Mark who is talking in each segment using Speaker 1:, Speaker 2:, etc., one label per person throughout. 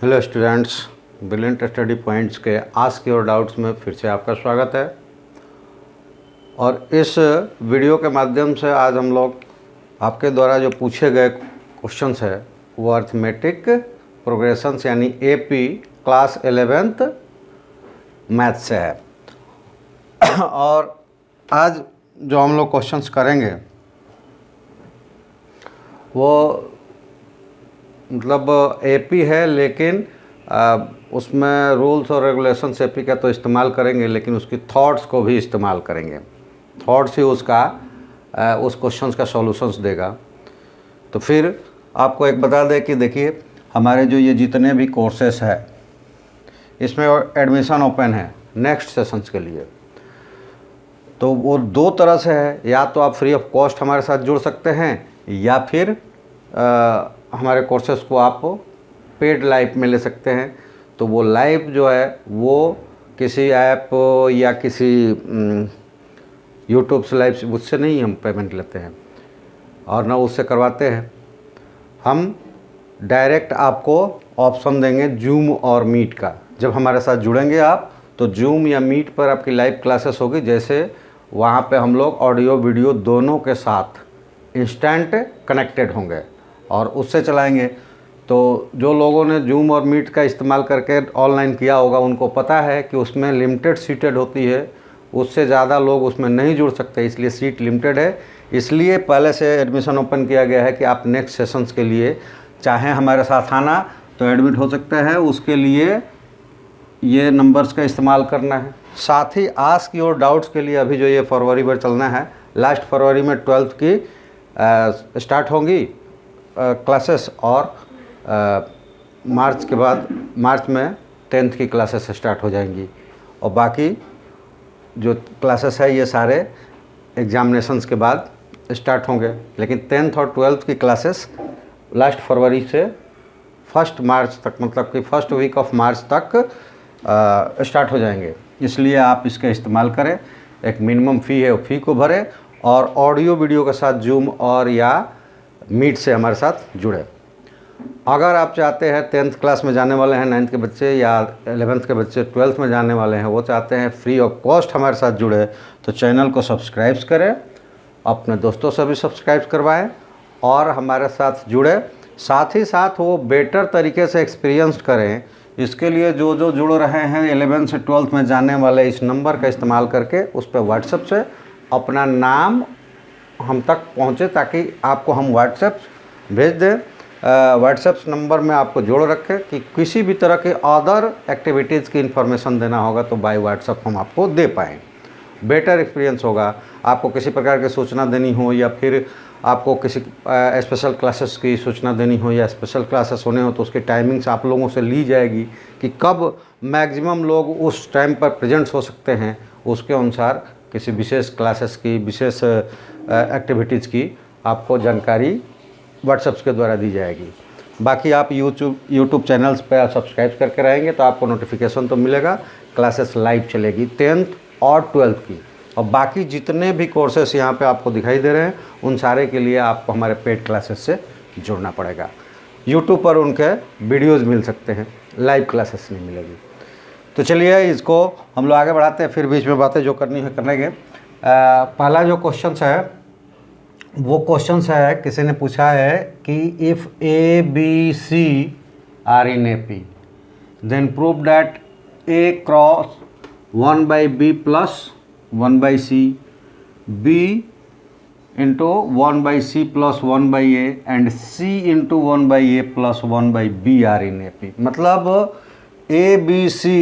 Speaker 1: Hello students, brilliant study points के ask your doubts में फिर से आपका स्वागत है। और इस वीडियो के माध्यम से आज हम लोग आपके द्वारा जो पूछे गए क्वेश्चंस है वो अर्थमेटिक प्रोग्रेशंस यानी एपी क्लास 11th मैथ से है। और आज जो हम लोग क्वेश्चंस करेंगे वो मतलब एपी है, लेकिन उसमें रूल्स और रेगुलेशंस एपी का तो इस्तेमाल करेंगे, लेकिन उसकी थॉट्स को भी इस्तेमाल करेंगे। थॉट्स ही उसका उस क्वेश्चंस का सॉल्यूशंस देगा। तो फिर आपको एक बता दें कि देखिए हमारे जो ये जितने भी कोर्सेस है इसमें एडमिशन ओपन है नेक्स्ट सेशंस के लिए। तो वो दो तरह से है, या तो आप फ्री ऑफ कॉस्ट हमारे साथ जुड़ सकते हैं या फिर हमारे कोर्सेज़ को आप पेड लाइव में ले सकते हैं। तो वो लाइव जो है वो किसी ऐप या किसी यूट्यूब से लाइव उससे नहीं हम पेमेंट लेते हैं और ना उससे करवाते हैं। हम डायरेक्ट आपको ऑप्शन देंगे जूम और मीट का। जब हमारे साथ जुड़ेंगे आप तो जूम या मीट पर आपकी लाइव क्लासेस होगी, जैसे वहाँ पे हम लोग ऑडियो वीडियो दोनों के साथ इंस्टेंट कनेक्टेड होंगे और उससे चलाएंगे। तो जो लोगों ने जूम और मीट का इस्तेमाल करके ऑनलाइन किया होगा उनको पता है कि उसमें लिमिटेड सीटेड होती है, उससे ज़्यादा लोग उसमें नहीं जुड़ सकते, इसलिए सीट लिमिटेड है। इसलिए पहले से एडमिशन ओपन किया गया है कि आप नेक्स्ट सेशंस के लिए चाहें हमारे साथ आना तो एडमिट हो सकते हैं। उसके लिए ये नंबर्स का इस्तेमाल करना है। साथ ही आस्क योर डाउट्स के लिए अभी जो ये फरवरी भर चलना है, लास्ट फरवरी में 12th की स्टार्ट होंगी क्लासेस और मार्च के बाद मार्च में 10th की क्लासेस स्टार्ट हो जाएंगी। और बाकी जो क्लासेस है ये सारे एग्जामिनेशंस के बाद स्टार्ट होंगे, लेकिन 10th और 12th की क्लासेस लास्ट फरवरी से 1 मार्च तक, मतलब कि फर्स्ट वीक ऑफ मार्च तक स्टार्ट हो जाएंगे। इसलिए आप इसका इस्तेमाल करें। एक मिनिमम फ़ी है, वो फ़ी को भरें और ऑडियो वीडियो के साथ जूम और या मीट से हमारे साथ जुड़े। अगर आप चाहते हैं 10th क्लास में जाने वाले हैं 9th के बच्चे या 11th के बच्चे 12th में जाने वाले हैं, वो चाहते हैं फ्री ऑफ कॉस्ट हमारे साथ जुड़े, तो चैनल को सब्सक्राइब करें, अपने दोस्तों से भी सब्सक्राइब करवाएं और हमारे साथ जुड़े। साथ ही साथ वो बेटर तरीके से एक्सपीरियंस करें। इसके लिए जो जो जुड़ रहे हैं 11th से 12th में जाने वाले, इस नंबर का इस्तेमाल करके उस पर व्हाट्सएप से अपना नाम हम तक पहुँचे, ताकि आपको हम व्हाट्सएप भेज दें। व्हाट्सएप नंबर में आपको जोड़ रखें कि किसी भी तरह के अदर एक्टिविटीज़ की इन्फॉर्मेशन देना होगा तो बाय व्हाट्सएप हम आपको दे पाएँ। बेटर एक्सपीरियंस होगा। आपको किसी प्रकार की सूचना देनी हो या फिर आपको किसी स्पेशल क्लासेस की सूचना देनी हो या स्पेशल क्लासेस होने हो तो उसकी टाइमिंग्स आप लोगों से ली जाएगी कि कब मैक्सिमम लोग उस टाइम पर प्रेजेंट्स हो सकते हैं। उसके अनुसार किसी विशेष क्लासेस की, विशेष एक्टिविटीज़ की आपको जानकारी व्हाट्सएप के द्वारा दी जाएगी। बाकी आप यूट्यूब चैनल्स पर आप सब्सक्राइब करके रहेंगे तो आपको नोटिफिकेशन तो मिलेगा। क्लासेस लाइव चलेगी 10th और 12th की। और बाकी जितने भी कोर्सेस यहाँ पे आपको दिखाई दे रहे हैं उन सारे के लिए आपको हमारे पेड क्लासेस से जुड़ना पड़ेगा। यूट्यूब पर उनके वीडियोस मिल सकते हैं, लाइव क्लासेस नहीं मिलेगी। तो चलिए इसको हम लोग आगे बढ़ाते हैं, फिर बीच में बातें जो करनी है कर लेंगे। पहला जो क्वेश्चन है वो क्वेश्चन है, किसी ने पूछा है कि if A B C are in A P then prove that A cross 1/b plus 1/c, b into 1/c plus 1/a and c into 1/a plus 1/b are in AP। मतलब a b c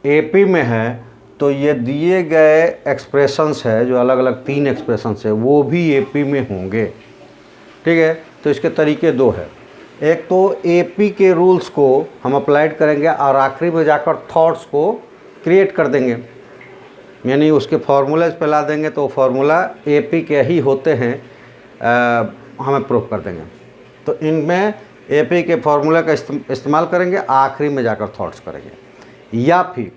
Speaker 1: AP में है तो ये दिए गए expressions है, जो अलग अलग 3 एक्सप्रेशंस है वो भी AP में होंगे। ठीक है, तो इसके तरीके 2 है। एक तो AP के रूल्स को हम अप्लाइड करेंगे और आखिरी में जाकर थॉट्स को क्रिएट कर देंगे, यानी उसके फार्मूलाज पे ला देंगे तो फार्मूला एपी के ही होते हैं, हमें प्रूव कर देंगे। तो इनमें एपी के फार्मूला का इस्तेमाल करेंगे, आखिरी में जाकर थॉट्स करेंगे। या फिर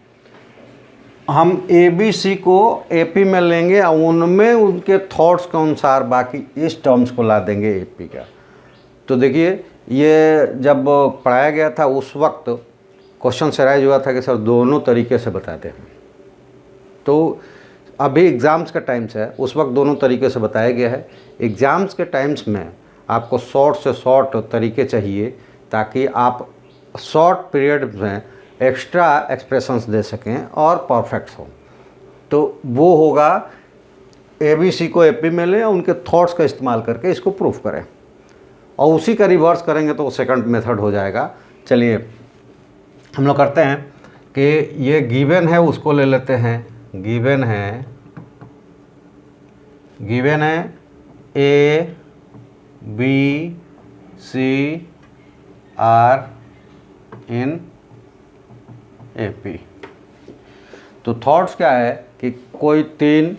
Speaker 1: हम ए बी सी को एपी में लेंगे और उनमें उनके थॉट्स के अनुसार बाकी इस टर्म्स को ला देंगे एपी का। तो देखिए ये जब पढ़ाया गया था उस वक्त क्वेश्चन से राइज हुआ था कि सर दोनों तरीके से बताते हैं। तो अभी एग्ज़ाम्स का टाइम्स है, उस वक्त दोनों तरीके से बताया गया है। एग्ज़ाम्स के टाइम्स में आपको शॉर्ट से शॉर्ट तरीके चाहिए ताकि आप शॉर्ट पीरियड में एक्स्ट्रा एक्सप्रेशंस दे सकें और परफेक्ट हो। तो वो होगा ABC को AP में लें, उनके थॉट्स का इस्तेमाल करके इसको प्रूफ करें, और उसी का रिवर्स करेंगे तो सेकंड मेथड हो जाएगा। चलिए हम लोग करते हैं कि ये गिवन है, उसको ले लेते हैं। गिवन है A B C R in AP। तो थॉट्स क्या है कि कोई 3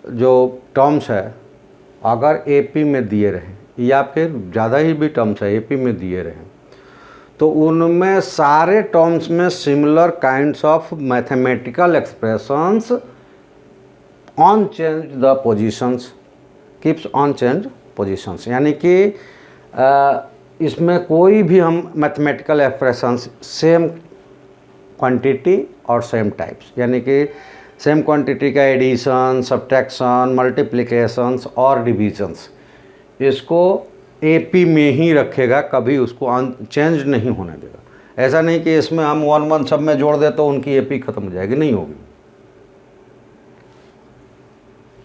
Speaker 1: जो टर्म्स है अगर AP में दिए रहें या फिर ज़्यादा ही भी टर्म्स है AP में दिए रहें, तो उनमें सारे टर्म्स में similar kinds of mathematical expressions unchange the positions, keeps unchange positions, यानी कि इसमें कोई भी हम मैथमेटिकल एक्सप्रेशंस सेम क्वांटिटी और सेम टाइप्स, यानी कि सेम क्वांटिटी का एडिशन, सब्ट्रैक्शन, मल्टीप्लिकेशंस और डिविजन्स, इसको AP में ही रखेगा, कभी उसको चेंज नहीं होने देगा। ऐसा नहीं कि इसमें हम 1 1 सब में जोड़ दे तो उनकी AP ख़त्म हो जाएगी, नहीं होगी।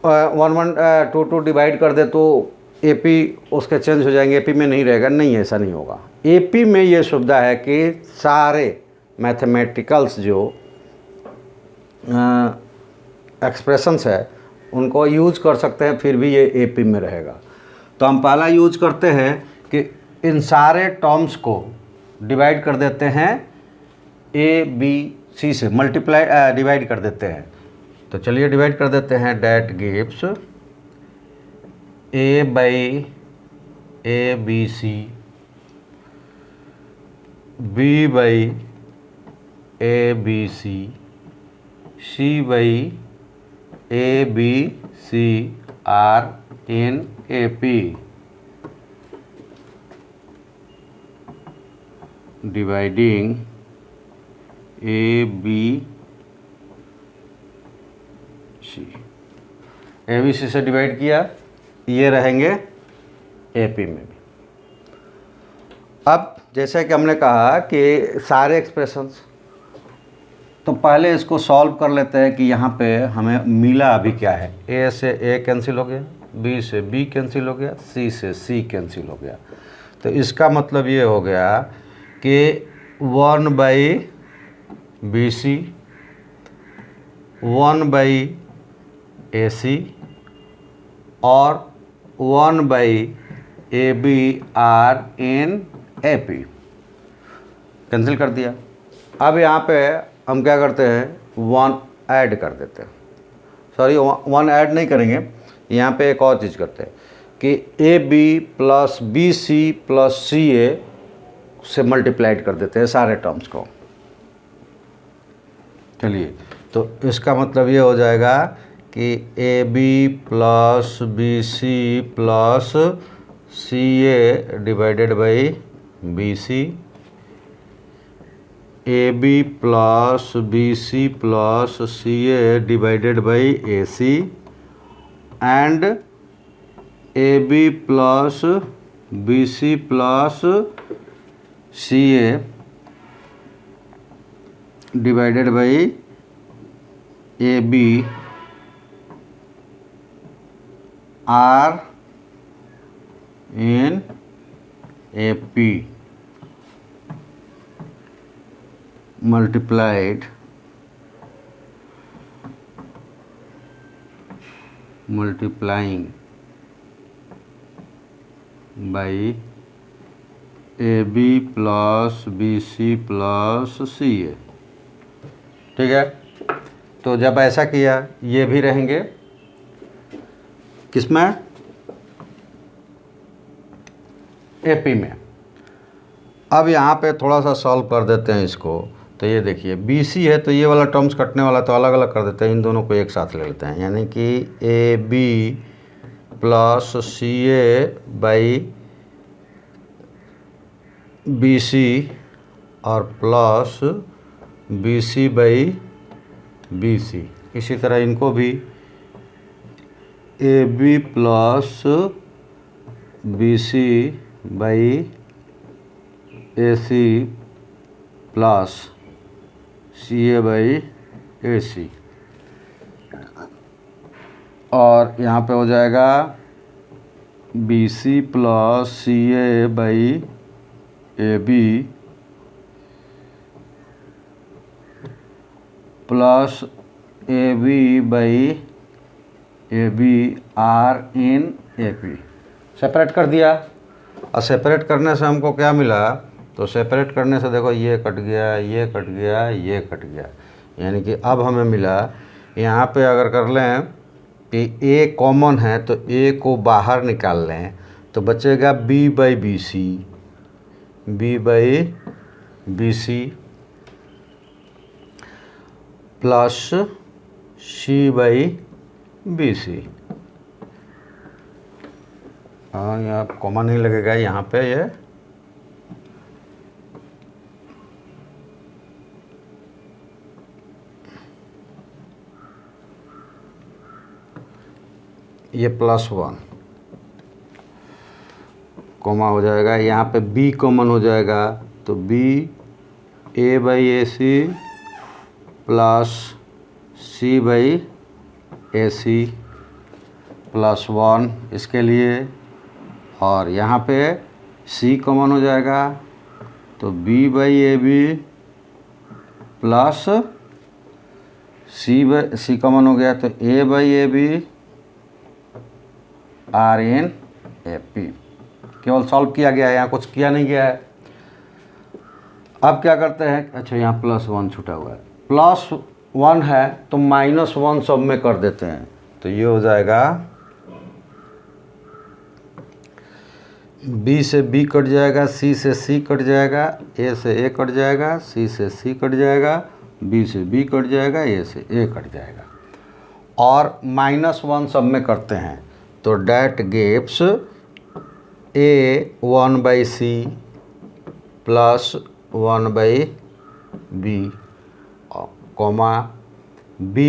Speaker 1: 1 1 2 2 डिवाइड कर दे तो AP उसके चेंज हो जाएंगे, AP में नहीं रहेगा, नहीं, ऐसा नहीं होगा। AP में ये सुविधा है कि सारे मैथमेटिकल्स जो एक्सप्रेशंस है उनको यूज कर सकते हैं, फिर भी ये AP में रहेगा। तो हम पहला यूज करते हैं कि इन सारे टर्म्स को डिवाइड कर देते हैं ABC से, मल्टीप्लाई डिवाइड कर देते हैं। तो चलिए डिवाइड कर देते हैं। That gives A by ABC, B by ABC, C by ABC are in AP, dividing ABC, ABC से डिवाइड किया, ये रहेंगे AP में भी। अब जैसे कि हमने कहा कि सारे एक्सप्रेशंस, तो पहले इसको सॉल्व कर लेते हैं कि यहाँ पे हमें मिला अभी क्या है। A से A कैंसिल हो गया, B से B कैंसिल हो गया, C से C कैंसिल हो गया। तो इसका मतलब ये हो गया कि 1 by BC, 1 by AC और 1 by AB are in AP, cancel कर दिया। अब यहाँ पे हम क्या करते हैं, 1 ऐड कर देते हैं, सॉरी 1 ऐड नहीं करेंगे, यहाँ पे एक और चीज़ करते हैं कि AB plus BC plus CA से मल्टीप्लाइड कर देते हैं सारे टर्म्स को। चलिए, तो इसका मतलब ये हो जाएगा कि AB plus BC plus CA divided by BC, AB plus BC plus CA divided by AC and AB plus BC plus CA divided by AB are in AP multiplied multiplying by AB plus BC plus CA। ठीक है, तो जब ऐसा किया ये भी रहेंगे किसमें, AP में। अब यहाँ पे थोड़ा सा सॉल्व कर देते हैं इसको। तो ये देखिए BC है तो ये वाला टर्म्स कटने वाला, तो अलग अलग कर देते हैं, इन दोनों को एक साथ ले लेते हैं, यानी कि AB plus CA by BC और प्लस BC बाई BC। इसी तरह इनको भी AB plus BC by AC plus CA by AC, और यहाँ पे हो जाएगा BC plus CA by AB plus AB by AB R in AP। Separate कर दिया, और सेपरेट करने से हमको क्या मिला, तो सेपरेट करने से देखो ये कट गया, ये कट गया, ये कट गया, यानी कि अब हमें मिला, यहाँ पे अगर कर लें कि A कॉमन है तो A को बाहर निकाल लें तो बचेगा B by BC, B by BC plus C by BC। हाँ, यहाँ कॉमा नहीं लगेगा, यहाँ पे ये +1 कॉमा हो जाएगा, यहाँ पे B कॉमन हो जाएगा तो B A by AC plus C by AC +1 इसके लिए, और यहाँ पे C कॉमन हो जाएगा तो B by AB plus C common हो गया तो A by AB R in AP। केवल सॉल्व किया गया है, यहाँ कुछ किया नहीं गया है। अब क्या करते हैं, अच्छा यहाँ +1 छूटा हुआ है, +1 है तो -1 सब में कर देते हैं, तो ये हो जाएगा B से B कट जाएगा, C से C कट जाएगा, A से A कट जाएगा, C से C कट जाएगा, B से B कट जाएगा, A से A कट जाएगा, और -1 सब में करते हैं तो that gives A 1 by C plus 1 by B comma B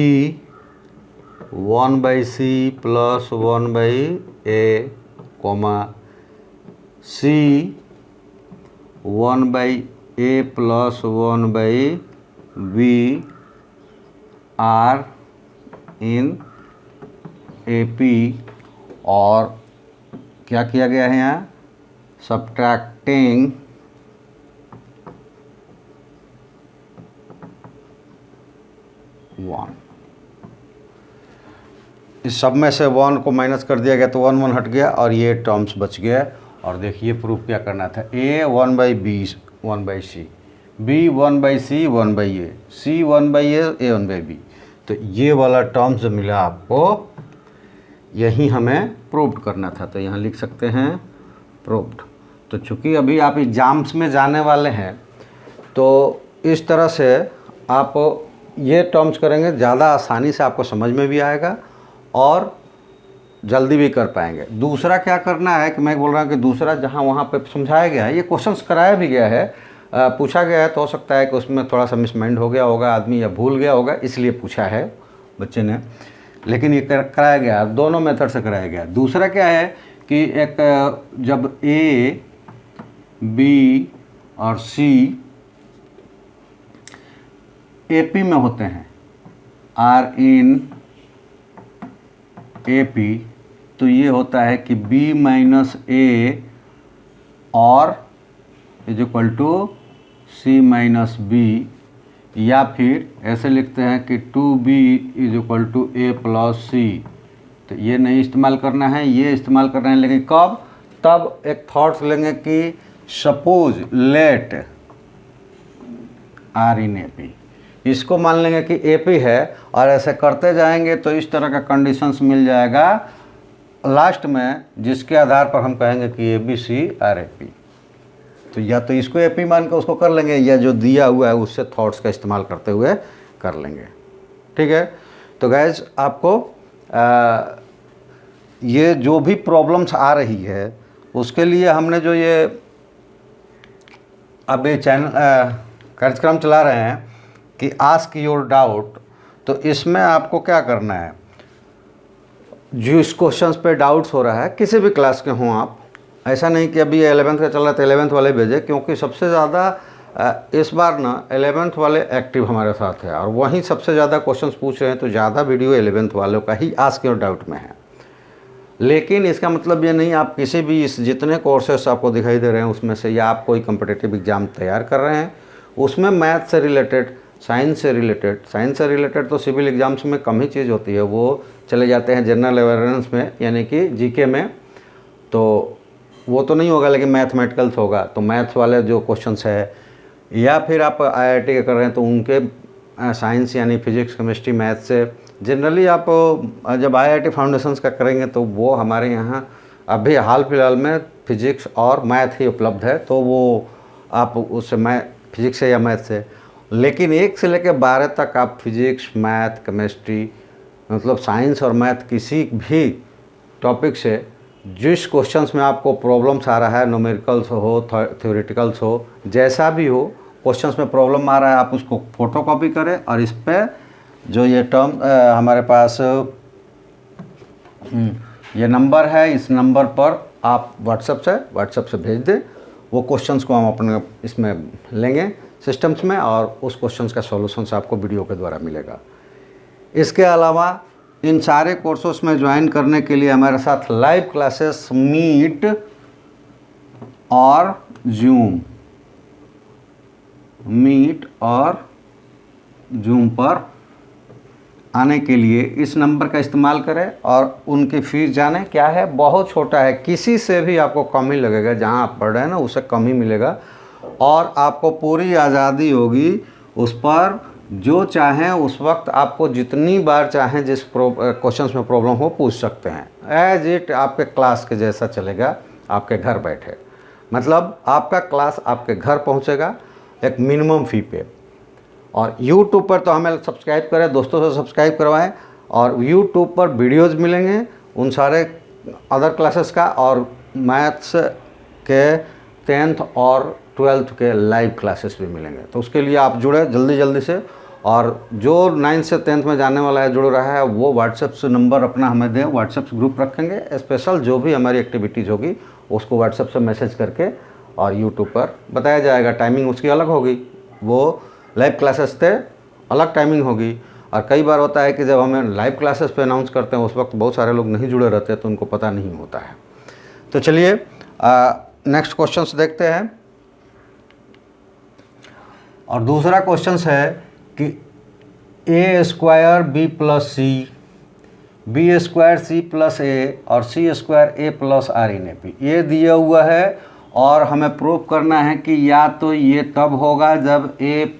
Speaker 1: 1 by C plus 1 by A comma C 1 by A plus 1 by B R in AP। और क्या किया गया है यहाँ, सब्ट्रैक्टिंग वन, इस सब में से 1 को माइनस कर दिया गया तो 1 1 हट गया और ये टर्म्स बच गया। और देखिए प्रूफ क्या करना था, A 1 by B 1 by C, B 1 by C 1 by A, C 1 by A 1 by B, तो ये वाला टर्म्स मिला आपको, यही हमें प्रूव्ड करना था, तो यहाँ लिख सकते हैं प्रूव्ड। तो चूँकि अभी आप एग्ज़ाम्स में जाने वाले हैं तो इस तरह से आप ये टर्म्स करेंगे, ज़्यादा आसानी से आपको समझ में भी आएगा और जल्दी भी कर पाएंगे। दूसरा क्या करना है कि मैं बोल रहा हूँ कि दूसरा जहाँ वहाँ पे समझाया गया है, ये क्वेश्चंस कराया भी गया है, पूछा गया है, तो हो सकता है कि उसमें थोड़ा सा मिसमाइंड हो गया होगा आदमी, या भूल गया होगा इसलिए पूछा है बच्चे ने, लेकिन ये कराया गया, दोनों मेथड से कराया गया। दूसरा क्या है कि एक जब A B और C AP में होते हैं, R इन AP, तो ये होता है कि B माइनस A और is equal to C minus B, या फिर ऐसे लिखते हैं कि 2B is equal to A plus C। तो ये नहीं इस्तेमाल करना है, ये इस्तेमाल करना है, लेकिन कब, तब एक थॉट्स लेंगे कि सपोज लेट R इन AP, इसको मान लेंगे कि AP है, और ऐसे करते जाएंगे तो इस तरह का कंडीशंस मिल जाएगा लास्ट में, जिसके आधार पर हम कहेंगे कि ABC और AP। तो या तो इसको AP मान के उसको कर लेंगे, या जो दिया हुआ है उससे थॉट्स का इस्तेमाल करते हुए कर लेंगे। ठीक है, तो गाइज आपको ये जो भी प्रॉब्लम्स आ रही है उसके लिए हमने जो ये अब ये चैनल कार्यक्रम चला रहे हैं कि आस्क योर डाउट, तो इसमें आपको क्या करना है, जो इस क्वेश्चंस पे डाउट्स हो रहा है किसी भी क्लास के हों आप, ऐसा नहीं कि अभी 11th का चल रहा है तो 11th वाले भेजें, क्योंकि सबसे ज़्यादा इस बार ना 11th वाले एक्टिव हमारे साथ है और वहीं सबसे ज़्यादा क्वेश्चंस पूछ रहे हैं, तो ज़्यादा वीडियो 11th वालों का ही आस्क योर डाउट में है। लेकिन इसका मतलब ये नहीं आप किसी भी इस जितने कोर्सेस आपको दिखाई दे रहे हैं उसमें से, या आप कोई कम्पिटिटिव एग्ज़ाम तैयार कर रहे हैं उसमें मैथ से रिलेटेड, साइंस से रिलेटेड तो सिविल एग्ज़ाम्स में कम ही चीज़ होती है, वो चले जाते हैं जनरल अवेयरनेस में यानी कि जीके में, तो वो तो नहीं होगा, लेकिन मैथमेटिकल्स होगा। तो मैथ्स वाले जो क्वेश्चंस है, या फिर आप आईआईटी के कर रहे हैं तो उनके साइंस यानी फिजिक्स केमिस्ट्री मैथ से जनरली आप जब आईआईटी फाउंडेशंस का करेंगे तो वो हमारे यहाँ अभी हाल फिलहाल में फिजिक्स और मैथ ही उपलब्ध है, तो वो आप उससे फिजिक्स से या मैथ से, लेकिन 1 से लेकर 12 तक आप फिजिक्स मैथ केमिस्ट्री मतलब साइंस और मैथ किसी भी टॉपिक से जिस क्वेश्चंस में आपको प्रॉब्लम्स आ रहा है, न्यूमेरिकल्स हो थ्योरेटिकल्स हो, जैसा भी हो क्वेश्चंस में प्रॉब्लम आ रहा है, आप उसको फोटोकॉपी करें और इस पर जो ये टर्म हमारे पास ये नंबर है, इस नंबर पर आप व्हाट्सएप से भेज दें। वो क्वेश्चंस को हम अपने इसमें लेंगे सिस्टम्स में और उस क्वेश्चंस का सॉल्यूशंस आपको वीडियो के द्वारा मिलेगा। इसके अलावा इन सारे कोर्सेस में ज्वाइन करने के लिए हमारे साथ लाइव क्लासेस मीट और जूम पर आने के लिए इस नंबर का इस्तेमाल करें और उनकी फ़ीस जानें क्या है। बहुत छोटा है, किसी से भी आपको कम ही लगेगा, जहां आप पढ़ रहे हैं ना उससे कम ही मिलेगा और आपको पूरी आज़ादी होगी उस पर जो चाहें उस वक्त आपको जितनी बार चाहें जिस क्वेश्चंस में प्रॉब्लम हो पूछ सकते हैं। एज इट आपके क्लास के जैसा चलेगा, आपके घर बैठे, मतलब आपका क्लास आपके घर पहुंचेगा एक मिनिमम फ़ी पे। और YouTube पर तो हमें सब्सक्राइब करें, दोस्तों से सब्सक्राइब करवाएं और YouTube पर वीडियोज़ मिलेंगे उन सारे अदर क्लासेस का, और मैथ्स के 10th और 12th के लाइव क्लासेस भी मिलेंगे। तो उसके लिए आप जुड़े जल्दी से, और जो 9th से 10th में जाने वाला है जुड़ रहा है वो व्हाट्सएप से नंबर अपना हमें दें, व्हाट्सएप ग्रुप रखेंगे स्पेशल, जो भी हमारी एक्टिविटीज़ होगी उसको व्हाट्सएप से मैसेज करके और यूट्यूब पर बताया जाएगा। टाइमिंग उसकी अलग होगी, वो लाइव क्लासेस थे अलग टाइमिंग होगी। और कई बार होता है कि जब हमें लाइव क्लासेस पे अनाउंस करते हैं उस वक्त बहुत सारे लोग नहीं जुड़े रहते तो उनको पता नहीं होता है। तो चलिए नेक्स्ट क्वेश्चंस देखते हैं। और दूसरा क्वेश्चंस है कि a square b plus C, B square C plus A और C square A plus are in A P, ये दिया हुआ है और हमें प्रूव करना है कि या तो ये तब होगा जब ए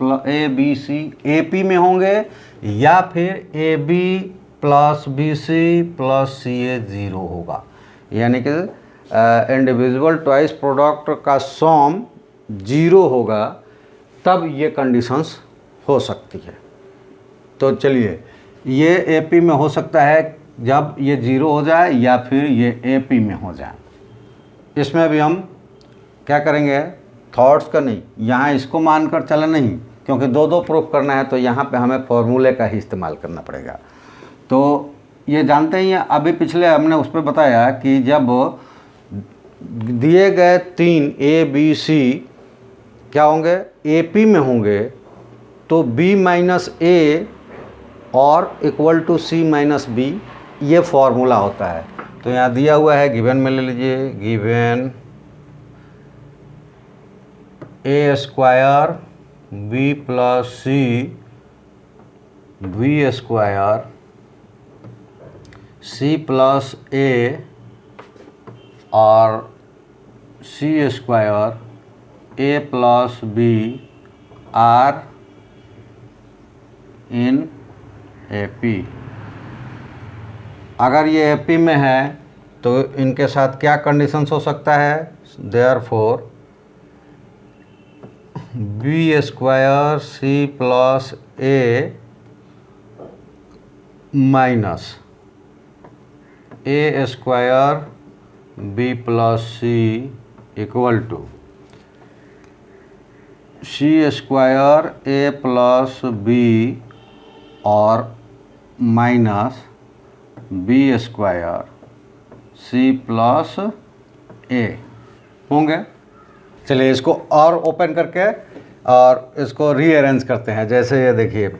Speaker 1: बी सी ए पी में होंगे, या फिर A B plus B C plus C A 0 होगा, यानी कि इंडिविजुअल ट्वाइस प्रोडक्ट का सम 0 होगा, तब ये कंडीशंस हो सकती है। तो चलिए, ये ए पी में हो सकता है जब ये 0 हो जाए या फिर ये ए पी में हो जाए। इसमें भी हम क्या करेंगे, थॉट्स का नहीं, यहाँ इसको मानकर चला नहीं, क्योंकि दो प्रूफ करना है तो यहाँ पे हमें फॉर्मूले का ही इस्तेमाल करना पड़ेगा। तो ये जानते ही हैं, अभी पिछले हमने उस पर बताया कि जब दिए गए 3 ए बी सी क्या होंगे, ए पी में होंगे, तो बी माइनस ए और equal to C minus B, ये फॉर्मूला होता है। तो यहाँ दिया हुआ है, गिवन में ले लीजिए, given A square B plus C B square C plus A और C square A plus B are in A P. अगर ये ए पी में है तो इनके साथ क्या कंडीशंस हो सकता है, therefore B square C plus A minus A square B plus C equal to C square A plus B और minus B square C plus A होंगे। चलिए इसको और ओपन करके और इसको रीअरेंज करते हैं। जैसे ये देखिए,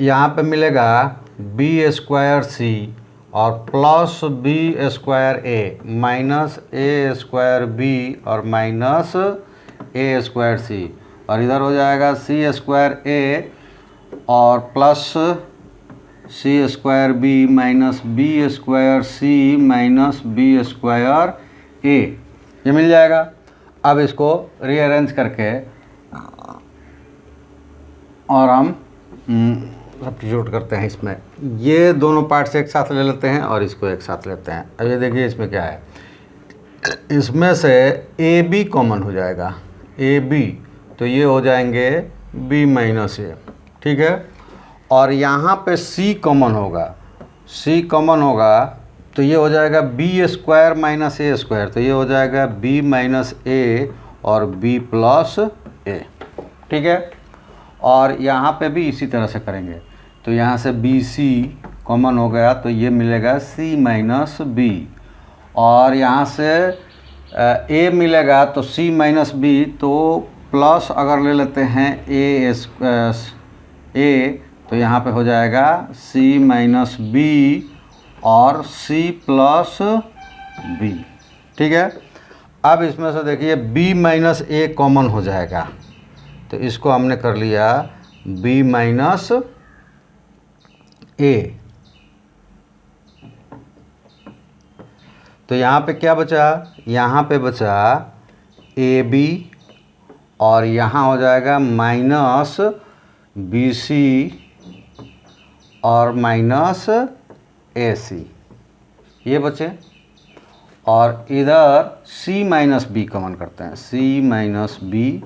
Speaker 1: यहाँ पे मिलेगा बी स्क्वायर सी और plus B square A minus A square B और माइनस ए स्क्वायर सी, और इधर हो जाएगा सी स्क्वायर ए और plus C square B minus B square C minus B square A, ये मिल जाएगा। अब इसको रीअरेंज करके और हम सब्स्टिट्यूट करते हैं इसमें। ये दोनों पार्ट्स एक साथ ले लेते हैं और इसको एक साथ लेते हैं। अब ये देखिए इसमें क्या है, इसमें से ए बी कॉमन हो जाएगा, ए बी, तो ये हो जाएंगे बी माइनस ए, ठीक है। और यहाँ पे सी कॉमन होगा, सी कॉमन होगा तो ये हो जाएगा B square minus A square, तो ये हो जाएगा बी माइनस ए और बी प्लस ए, ठीक है। और यहाँ पे भी इसी तरह से करेंगे, तो यहाँ से बी सी कॉमन हो गया तो ये मिलेगा सी माइनस बी, और यहाँ से ए मिलेगा तो सी माइनस बी, तो प्लस अगर ले लेते हैं ए तो यहाँ पे हो जाएगा सी माइनस बी और सी प्लस बी, ठीक है। अब इसमें से देखिए b माइनस ए कॉमन हो जाएगा, तो इसको हमने कर लिया b माइनस ए। तो यहाँ पे क्या बचा, यहाँ पे बचा ए बी और यहाँ हो जाएगा माइनस बी सी और माइनस ए सी, ये बचे। और इधर c माइनस बी कॉमन करते हैं, c माइनस बी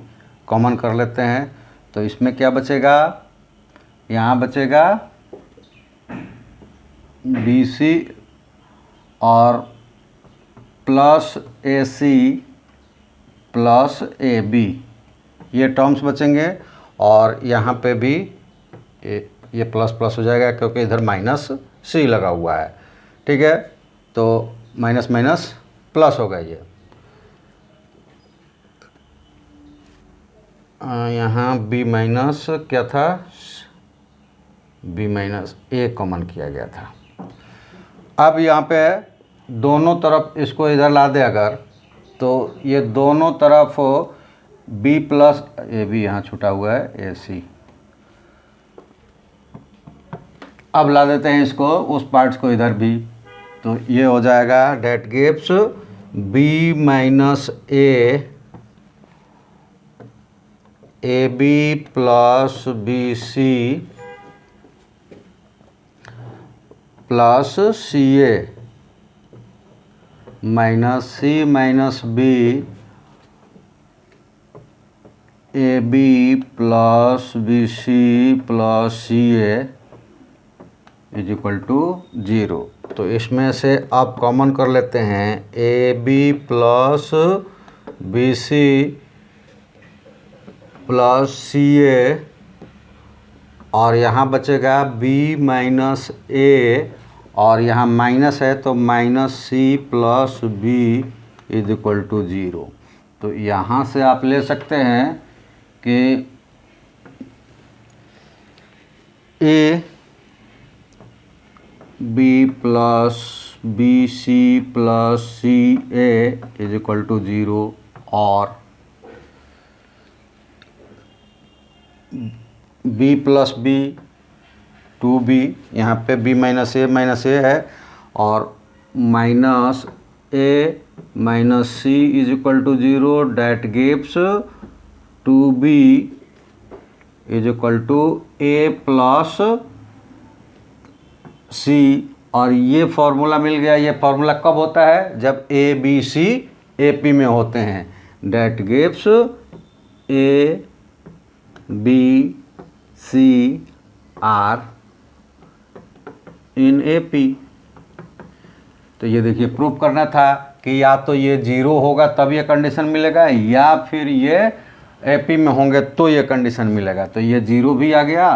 Speaker 1: कॉमन कर लेते हैं, तो इसमें क्या बचेगा, यहाँ बचेगा बी सी और plus A C plus A B, ये टर्म्स बचेंगे। और यहाँ पे भी ये प्लस प्लस हो जाएगा क्योंकि इधर माइनस सी लगा हुआ है, ठीक है। तो माइनस माइनस प्लस होगा ये। यहाँ बी माइनस क्या था, बी माइनस ए कॉमन किया गया था। अब यहाँ पे दोनों तरफ इसको इधर ला दे अगर, तो ये दोनों तरफ बी प्लस ए बी यहाँ छूटा हुआ है ए सी। अब ला देते हैं इसको उस पार्ट्स को इधर भी, तो ये हो जाएगा that gives B minus A B plus B C plus C A minus C minus B A B plus B C plus C A is equal to 0। तो इसमें से आप कॉमन कर लेते हैं A B plus B C plus C A, और यहाँ बचेगा b माइनस ए, और यहाँ माइनस है तो minus C plus B is equal to 0। तो यहाँ से आप ले सकते हैं कि A B plus B C plus C A is equal to 0, और बी प्लस बी 2b, यहाँ पे b माइनस ए है, और minus A minus C is equal to 0, that gives 2b is equal to A plus C. और ये formula मिल गया। ये formula कब होता है, जब ए बी सी ए पी में होते हैं, that gives A B C are in A P. तो ये देखिए प्रूफ करना था कि या तो ये 0 होगा तब ये कंडीशन मिलेगा, या फिर ये AP में होंगे तो ये कंडीशन मिलेगा। तो ये 0 भी आ गया,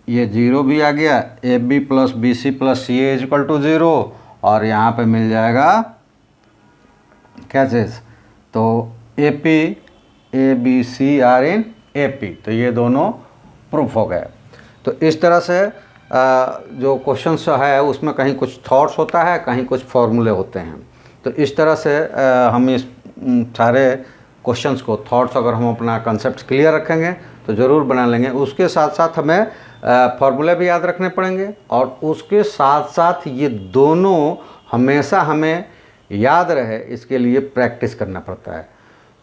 Speaker 1: ये 0 भी आ गया, AB plus BC plus CA equal to 0, और यहाँ पे मिल जाएगा क्या चीज़, तो AP ABC are in AP, तो ये दोनों प्रूफ हो गए। तो इस तरह से जो क्वेश्चंस है उसमें कहीं कुछ थॉट्स होता है, कहीं कुछ फॉर्मूले होते हैं। तो इस तरह से हम इस सारे क्वेश्चंस को, थॉट्स अगर हम अपना कंसेप्ट क्लियर रखेंगे तो ज़रूर बना लेंगे। उसके साथ साथ हमें फॉर्मूले भी याद रखने पड़ेंगे, और उसके साथ साथ ये दोनों हमेशा हमें याद रहे इसके लिए प्रैक्टिस करना पड़ता है।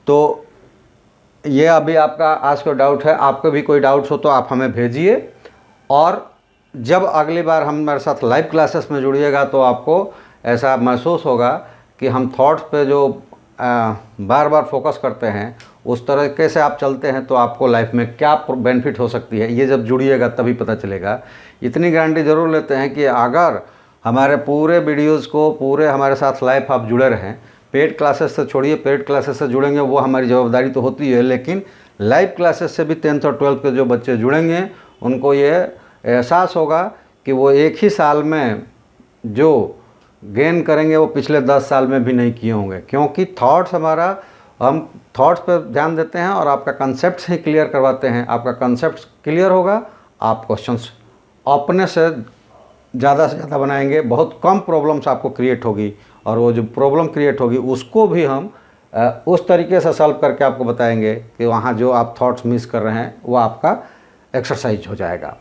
Speaker 1: तो ये अभी आपका आज का डाउट है। आपको भी कोई डाउट्स हो तो आप हमें भेजिए, और जब अगली बार हमारे साथ लाइव क्लासेस में जुड़िएगा तो आपको ऐसा महसूस होगा कि हम थॉट्स पे जो बार बार फोकस करते हैं उस तरीके से आप चलते हैं तो आपको लाइफ में क्या बेनिफिट हो सकती है, ये जब जुड़िएगा तभी पता चलेगा। इतनी गारंटी ज़रूर लेते हैं कि अगर हमारे पूरे वीडियोज़ को पूरे हमारे साथ लाइव आप जुड़े रहें, पेड क्लासेस से छोड़िए, पेड क्लासेस से जुड़ेंगे वो हमारी जवाबदारी तो होती है, लेकिन लाइव क्लासेस से भी 10th और 12th के जो बच्चे जुड़ेंगे उनको ये एहसास होगा कि वो एक ही साल में जो गेन करेंगे वो पिछले 10 साल में भी नहीं किए होंगे, क्योंकि थॉट्स हमारा, हम थॉट्स पर ध्यान देते हैं और आपका कंसेप्ट ही क्लियर करवाते हैं। आपका कंसेप्ट क्लियर होगा, आप क्वेश्चंस अपने से ज़्यादा बनाएंगे, बहुत कम प्रॉब्लम्स आपको क्रिएट होगी, और वो जो प्रॉब्लम क्रिएट होगी उसको भी हम उस तरीके से सॉल्व करके आपको बताएंगे कि वहाँ जो आप थॉट्स मिस कर रहे हैं वो आपका एक्सरसाइज हो जाएगा।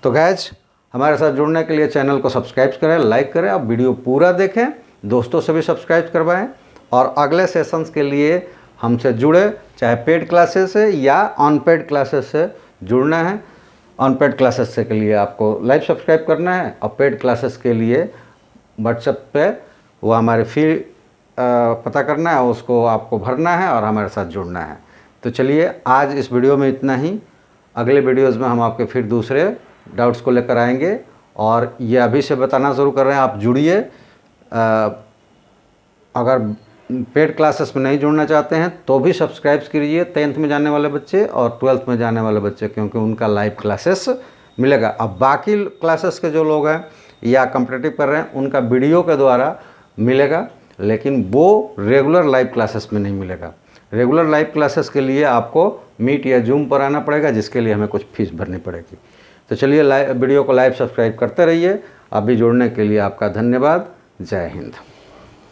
Speaker 1: तो गाइज, हमारे साथ जुड़ने के लिए चैनल को सब्सक्राइब करें, लाइक करें, और वीडियो पूरा देखें, दोस्तों से भी सब्सक्राइब करवाएं, और अगले सेशंस के लिए हमसे जुड़े, चाहे पेड क्लासेस से या अनपेड क्लासेस से जुड़ना है। अनपेड क्लासेस से के लिए आपको लाइव सब्सक्राइब करना है, और पेड क्लासेस के लिए व्हाट्सएप पे वो हमारे फी पता करना है, उसको आपको भरना है और हमारे साथ जुड़ना है। तो चलिए आज इस वीडियो में इतना ही। अगले वीडियोज़ में हम आपके फिर दूसरे डाउट्स को लेकर आएंगे, और ये अभी से बताना शुरू कर रहे हैं, आप जुड़िए। अगर पेड क्लासेस में नहीं जुड़ना चाहते हैं तो भी सब्सक्राइब कीजिए, 10th में जाने वाले बच्चे और 12th में जाने वाले बच्चे, क्योंकि उनका लाइव क्लासेस मिलेगा। अब बाकी क्लासेस के जो लोग हैं या कॉम्पिटिटिव कर रहे हैं उनका वीडियो के द्वारा मिलेगा, लेकिन वो रेगुलर लाइव क्लासेस में नहीं मिलेगा। रेगुलर लाइव क्लासेस के लिए आपको मीट या जूम पर आना पड़ेगा, जिसके लिए हमें कुछ फीस भरनी पड़ेगी। तो चलिए वीडियो को लाइव सब्सक्राइब करते रहिए। अभी जुड़ने के लिए आपका धन्यवाद। जय हिंद।